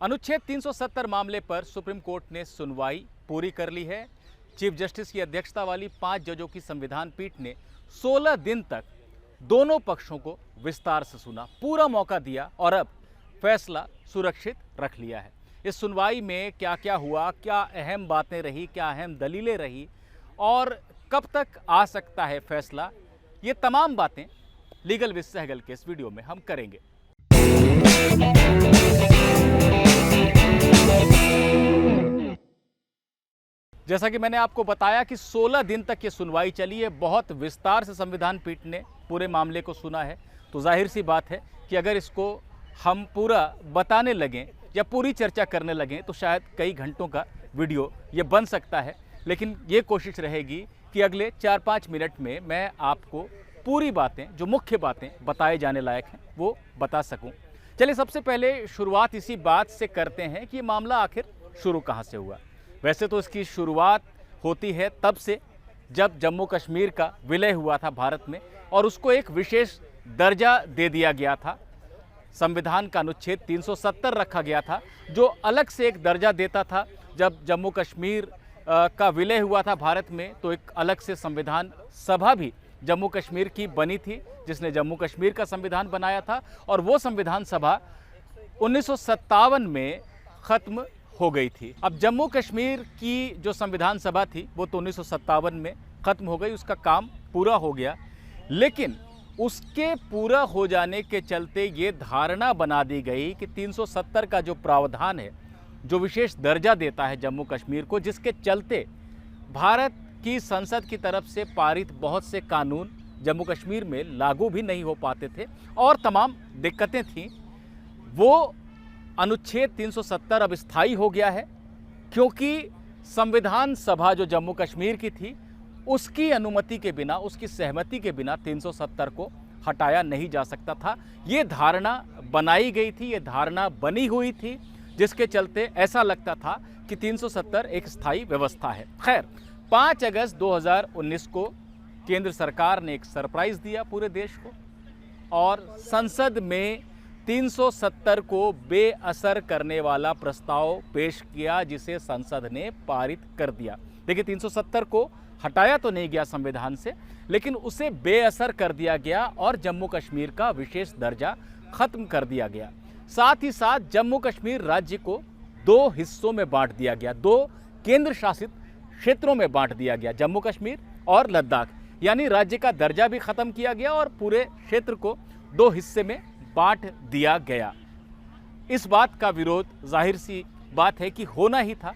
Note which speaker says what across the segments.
Speaker 1: अनुच्छेद 370 मामले पर सुप्रीम कोर्ट ने सुनवाई पूरी कर ली है। चीफ जस्टिस की अध्यक्षता वाली 5 जजों की संविधान पीठ ने 16 दिन तक दोनों पक्षों को विस्तार से सुना, पूरा मौका दिया और अब फैसला सुरक्षित रख लिया है। इस सुनवाई में क्या क्या हुआ, क्या अहम बातें रही, क्या अहम दलीलें रही और कब तक आ सकता है फैसला, ये तमाम बातें लीगल विद सहगल के इस वीडियो में हम करेंगे। जैसा कि मैंने आपको बताया कि 16 दिन तक ये सुनवाई चली है, बहुत विस्तार से संविधान पीठ ने पूरे मामले को सुना है। तो जाहिर सी बात है कि अगर इसको हम पूरा बताने लगें या पूरी चर्चा करने लगें तो शायद कई घंटों का वीडियो ये बन सकता है, लेकिन ये कोशिश रहेगी कि अगले 4-5 मिनट में मैं आपको पूरी बातें, जो मुख्य बातें बताए जाने लायक हैं, वो बता सकूं। चलिए सबसे पहले शुरुआत इसी बात से करते हैं कि ये मामला आखिर शुरू कहाँ से हुआ। वैसे तो इसकी शुरुआत होती है तब से जब जम्मू कश्मीर का विलय हुआ था भारत में और उसको एक विशेष दर्जा दे दिया गया था। संविधान का अनुच्छेद 370 रखा गया था जो अलग से एक दर्जा देता था। जब जम्मू कश्मीर का विलय हुआ था भारत में तो एक अलग से संविधान सभा भी जम्मू कश्मीर की बनी थी, जिसने जम्मू कश्मीर का संविधान बनाया था और वो संविधान सभा 1957 में ख़त्म हो गई थी। अब जम्मू कश्मीर की जो संविधान सभा थी वो तो 1957 में ख़त्म हो गई, उसका काम पूरा हो गया। लेकिन उसके पूरा हो जाने के चलते ये धारणा बना दी गई कि 370 का जो प्रावधान है, जो विशेष दर्जा देता है जम्मू कश्मीर को, जिसके चलते भारत की संसद की तरफ से पारित बहुत से कानून जम्मू कश्मीर में लागू भी नहीं हो पाते थे और तमाम दिक्कतें थीं, वो अनुच्छेद 370 अब स्थायी हो गया है। क्योंकि संविधान सभा जो जम्मू कश्मीर की थी उसकी अनुमति के बिना, उसकी सहमति के बिना 370 को हटाया नहीं जा सकता था। ये धारणा बनाई गई थी, ये धारणा बनी हुई थी, जिसके चलते ऐसा लगता था कि 370 एक स्थायी व्यवस्था है। खैर, 5 अगस्त 2019 को केंद्र सरकार ने एक सरप्राइज दिया पूरे देश को और संसद में 370 को बेअसर करने वाला प्रस्ताव पेश किया, जिसे संसद ने पारित कर दिया। देखिए, 370 को हटाया तो नहीं गया संविधान से, लेकिन उसे बेअसर कर दिया गया और जम्मू कश्मीर का विशेष दर्जा खत्म कर दिया गया। साथ ही साथ जम्मू कश्मीर राज्य को 2 हिस्सों में बांट दिया गया, 2 केंद्र शासित क्षेत्रों में बांट दिया गया, जम्मू कश्मीर और लद्दाख। यानी राज्य का दर्जा भी खत्म किया गया और पूरे क्षेत्र को 2 हिस्से में बांट दिया गया। इस बात का विरोध जाहिर सी बात है कि होना ही था।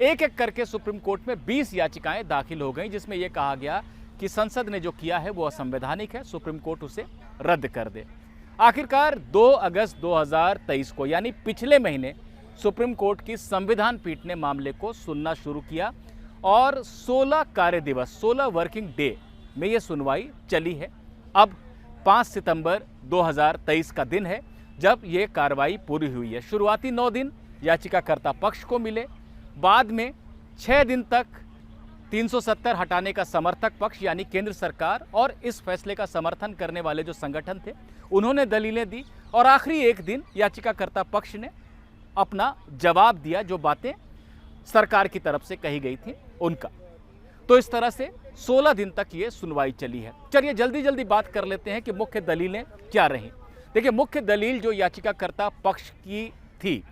Speaker 1: एक एक करके सुप्रीम कोर्ट में 20 याचिकाएं दाखिल हो गईं, जिसमें यह कहा गया कि संसद ने जो किया है वो असंवैधानिक है, सुप्रीम कोर्ट उसे रद्द कर दे। आखिरकार 2 अगस्त 2023 को, यानी पिछले महीने, सुप्रीम कोर्ट की संविधान पीठ ने मामले को सुनना शुरू किया और 16 कार्य दिवस, 16 वर्किंग डे में ये सुनवाई चली है। अब 5 सितंबर 2023 का दिन है जब ये कार्रवाई पूरी हुई है। शुरुआती 9 दिन याचिकाकर्ता पक्ष को मिले, बाद में 6 दिन तक 370 हटाने का समर्थक पक्ष यानी केंद्र सरकार और इस फैसले का समर्थन करने वाले जो संगठन थे उन्होंने दलीलें दी और आखिरी एक दिन याचिकाकर्ता पक्ष ने अपना जवाब दिया, जो बातें सरकार की तरफ से कही गई थी उनका। तो इस तरह से 16 दिन तक ये सुनवाई चली है। चलिए जल्दी जल्दी बात कर लेते हैं कि मुख्य दलीलें क्या रहीं। देखिए, मुख्य दलील जो याचिकाकर्ता पक्ष की थी,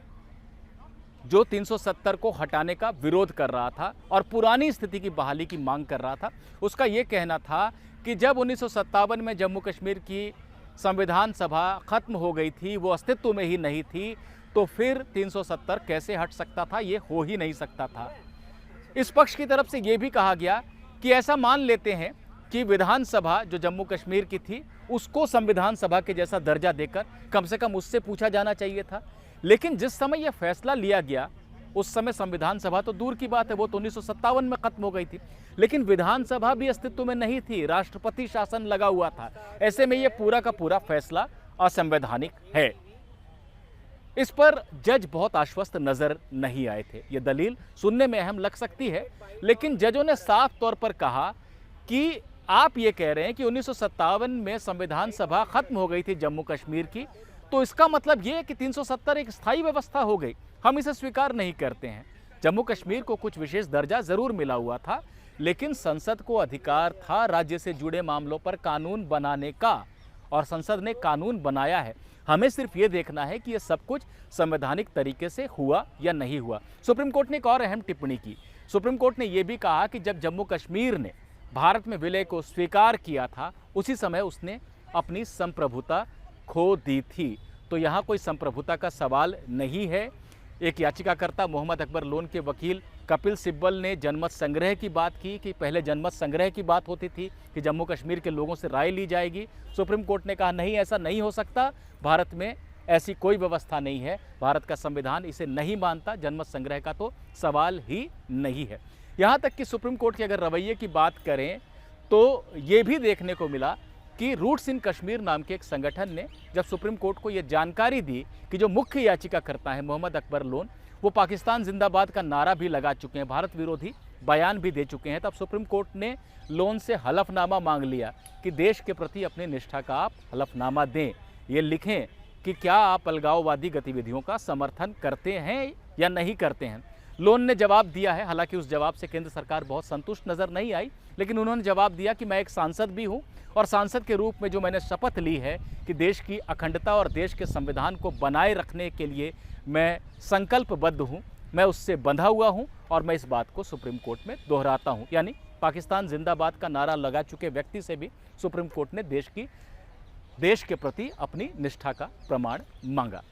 Speaker 1: जो 370 को हटाने का विरोध कर रहा था और पुरानी स्थिति की बहाली की मांग कर रहा था, उसका यह कहना था कि जब 1957 में जम्मू कश्मीर की संविधान सभा खत्म हो गई थी, वो अस्तित्व में ही नहीं थी, तो फिर 370 कैसे हट सकता था, ये हो ही नहीं सकता था। इस पक्ष की तरफ से यह भी कहा गया कि ऐसा मान लेते हैं कि विधानसभा जो जम्मू कश्मीर की थी उसको संविधान सभा के जैसा दर्जा देकर कम से कम उससे पूछा जाना चाहिए था। लेकिन जिस समय यह फैसला लिया गया उस समय संविधान सभा तो दूर की बात है, वो तो 1957 में खत्म हो गई थी, लेकिन विधानसभा भी अस्तित्व में नहीं थी, राष्ट्रपति शासन लगा हुआ था। ऐसे में यह पूरा का पूरा फैसला असंवैधानिक है। इस पर जज बहुत आश्वस्त नजर नहीं आए थे। ये दलील सुनने में अहम लग सकती है, लेकिन जजों ने साफ तौर पर कहा कि आप ये कह रहे हैं कि 1957 में संविधान सभा खत्म हो गई थी जम्मू कश्मीर की, तो इसका मतलब ये है कि 370 एक स्थायी व्यवस्था हो गई। हम इसे स्वीकार नहीं करते हैं। जम्मू कश्मीर को कुछ विशेष दर्जा जरूर मिला हुआ था, लेकिन संसद को अधिकार था राज्य से जुड़े मामलों पर कानून बनाने का, और संसद ने कानून बनाया है। हमें सिर्फ ये देखना है कि ये सब कुछ संवैधानिक तरीके से हुआ या नहीं हुआ। सुप्रीम कोर्ट ने एक और अहम टिप्पणी की। सुप्रीम कोर्ट ने यह भी कहा कि जब जम्मू कश्मीर ने भारत में विलय को स्वीकार किया था, उसी समय उसने अपनी संप्रभुता खो दी थी। तो यहाँ कोई संप्रभुता का सवाल नहीं है। एक याचिकाकर्ता मोहम्मद अकबर लोन के वकील कपिल सिब्बल ने जनमत संग्रह की बात की कि पहले जनमत संग्रह की बात होती थी कि जम्मू कश्मीर के लोगों से राय ली जाएगी। सुप्रीम कोर्ट ने कहा नहीं, ऐसा नहीं हो सकता, भारत में ऐसी कोई व्यवस्था नहीं है, भारत का संविधान इसे नहीं मानता, जनमत संग्रह का तो सवाल ही नहीं है। यहाँ तक कि सुप्रीम कोर्ट के अगर रवैये की बात करें तो ये भी देखने को मिला कि रूट्स इन कश्मीर नाम के एक संगठन ने जब सुप्रीम कोर्ट को यह जानकारी दी कि जो मुख्य याचिकाकर्ता है मोहम्मद अकबर लोन, वो पाकिस्तान जिंदाबाद का नारा भी लगा चुके हैं, भारत विरोधी बयान भी दे चुके हैं, तब सुप्रीम कोर्ट ने लोन से हलफनामा मांग लिया कि देश के प्रति अपनी निष्ठा का आप हलफनामा दें, ये लिखें कि क्या आप अलगाववादी गतिविधियों का समर्थन करते हैं या नहीं करते हैं। लोन ने जवाब दिया है, हालांकि उस जवाब से केंद्र सरकार बहुत संतुष्ट नजर नहीं आई, लेकिन उन्होंने जवाब दिया कि मैं एक सांसद भी हूं और सांसद के रूप में जो मैंने शपथ ली है कि देश की अखंडता और देश के संविधान को बनाए रखने के लिए मैं संकल्पबद्ध हूं, मैं उससे बंधा हुआ हूं और मैं इस बात को सुप्रीम कोर्ट में दोहराता हूं। यानी पाकिस्तान जिंदाबाद का नारा लगा चुके व्यक्ति से भी सुप्रीम कोर्ट ने देश के प्रति अपनी निष्ठा का प्रमाण मांगा।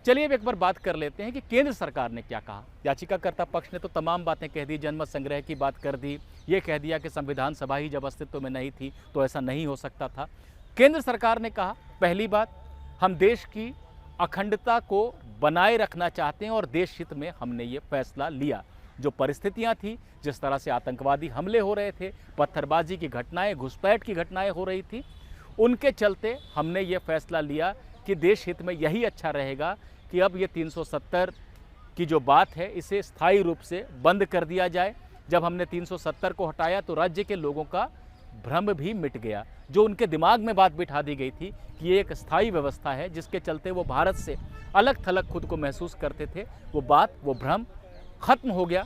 Speaker 1: चलिए अब एक बार बात कर लेते हैं कि केंद्र सरकार ने क्या कहा। याचिकाकर्ता पक्ष ने तो तमाम बातें कह दी, जनमत संग्रह की बात कर दी, ये कह दिया कि संविधान सभा ही जब अस्तित्व में नहीं थी तो ऐसा नहीं हो सकता था। केंद्र सरकार ने कहा, पहली बात, हम देश की अखंडता को बनाए रखना चाहते हैं और देश हित में हमने ये फैसला लिया। जो परिस्थितियां थी, जिस तरह से आतंकवादी हमले हो रहे थे, पत्थरबाजी की घटनाएं, घुसपैठ की घटनाएं हो रही थी, उनके चलते हमने ये फैसला लिया कि देश हित में यही अच्छा रहेगा कि अब ये 370 की जो बात है इसे स्थायी रूप से बंद कर दिया जाए। जब हमने 370 को हटाया तो राज्य के लोगों का भ्रम भी मिट गया। जो उनके दिमाग में बात बिठा दी गई थी कि ये एक स्थायी व्यवस्था है जिसके चलते वो भारत से अलग थलग खुद को महसूस करते थे, वो बात, वो भ्रम खत्म हो गया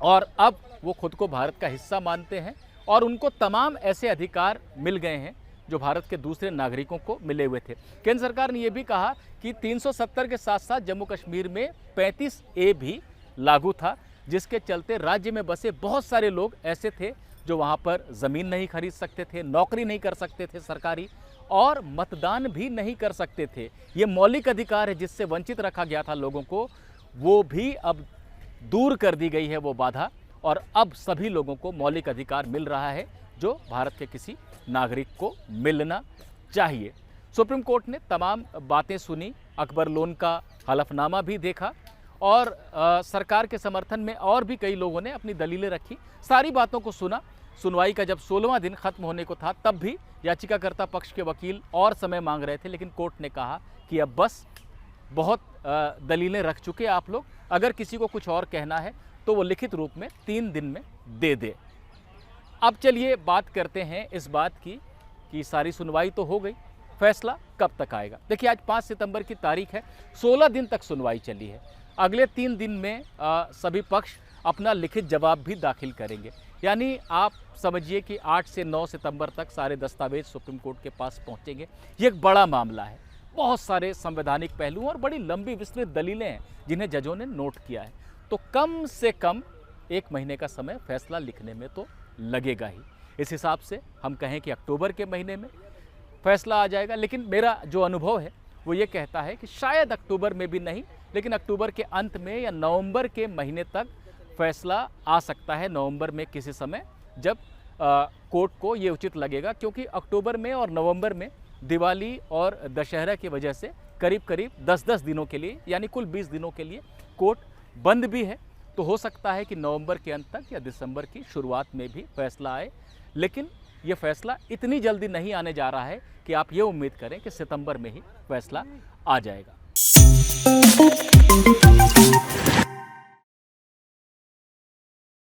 Speaker 1: और अब वो खुद को भारत का हिस्सा मानते हैं और उनको तमाम ऐसे अधिकार मिल गए हैं जो भारत के दूसरे नागरिकों को मिले हुए थे। केंद्र सरकार ने यह भी कहा कि 370 के साथ साथ जम्मू कश्मीर में 35A भी लागू था, जिसके चलते राज्य में बसे बहुत सारे लोग ऐसे थे जो वहां पर ज़मीन नहीं खरीद सकते थे, नौकरी नहीं कर सकते थे सरकारी, और मतदान भी नहीं कर सकते थे। ये मौलिक अधिकार है जिससे वंचित रखा गया था लोगों को, वो भी अब दूर कर दी गई है वो बाधा, और अब सभी लोगों को मौलिक अधिकार मिल रहा है जो भारत के किसी नागरिक को मिलना चाहिए। सुप्रीम कोर्ट ने तमाम बातें सुनी, अकबर लोन का हलफनामा भी देखा और सरकार के समर्थन में और भी कई लोगों ने अपनी दलीलें रखी। सारी बातों को सुना। सुनवाई का जब 16वां दिन खत्म होने को था तब भी याचिकाकर्ता पक्ष के वकील और समय मांग रहे थे, लेकिन कोर्ट ने कहा कि अब बस, बहुत दलीलें रख चुके आप लोग, अगर किसी को कुछ और कहना है तो वो लिखित रूप में 3 दिन में दे दे। अब चलिए बात करते हैं इस बात की कि सारी सुनवाई तो हो गई, फैसला कब तक आएगा। देखिए, आज 5 सितंबर की तारीख है, 16 दिन तक सुनवाई चली है। अगले 3 दिन में सभी पक्ष अपना लिखित जवाब भी दाखिल करेंगे। यानी आप समझिए कि 8 से 9 सितंबर तक सारे दस्तावेज सुप्रीम कोर्ट के पास पहुंचेंगे। ये एक बड़ा मामला है, बहुत सारे संवैधानिक पहलू और बड़ी लंबी विस्तृत दलीलें हैं जिन्हें जजों ने नोट किया है। तो कम से कम 1 महीने का समय फैसला लिखने में तो लगेगा ही। इस हिसाब से हम कहें कि अक्टूबर के महीने में फैसला आ जाएगा, लेकिन मेरा जो अनुभव है वो ये कहता है कि शायद अक्टूबर में भी नहीं, लेकिन अक्टूबर के अंत में या नवंबर के महीने तक फैसला आ सकता है। नवंबर में किसी समय जब कोर्ट को ये उचित लगेगा, क्योंकि अक्टूबर में और नवंबर में दिवाली और दशहरा की वजह से करीब करीब 10-10 दिनों के लिए, यानी कुल 20 दिनों के लिए कोर्ट बंद भी है। तो हो सकता है कि नवंबर के अंत तक या दिसंबर की शुरुआत में भी फैसला आए, लेकिन ये फैसला इतनी जल्दी नहीं आने जा रहा है कि आप ये उम्मीद करें कि सितंबर में ही फैसला आ जाएगा।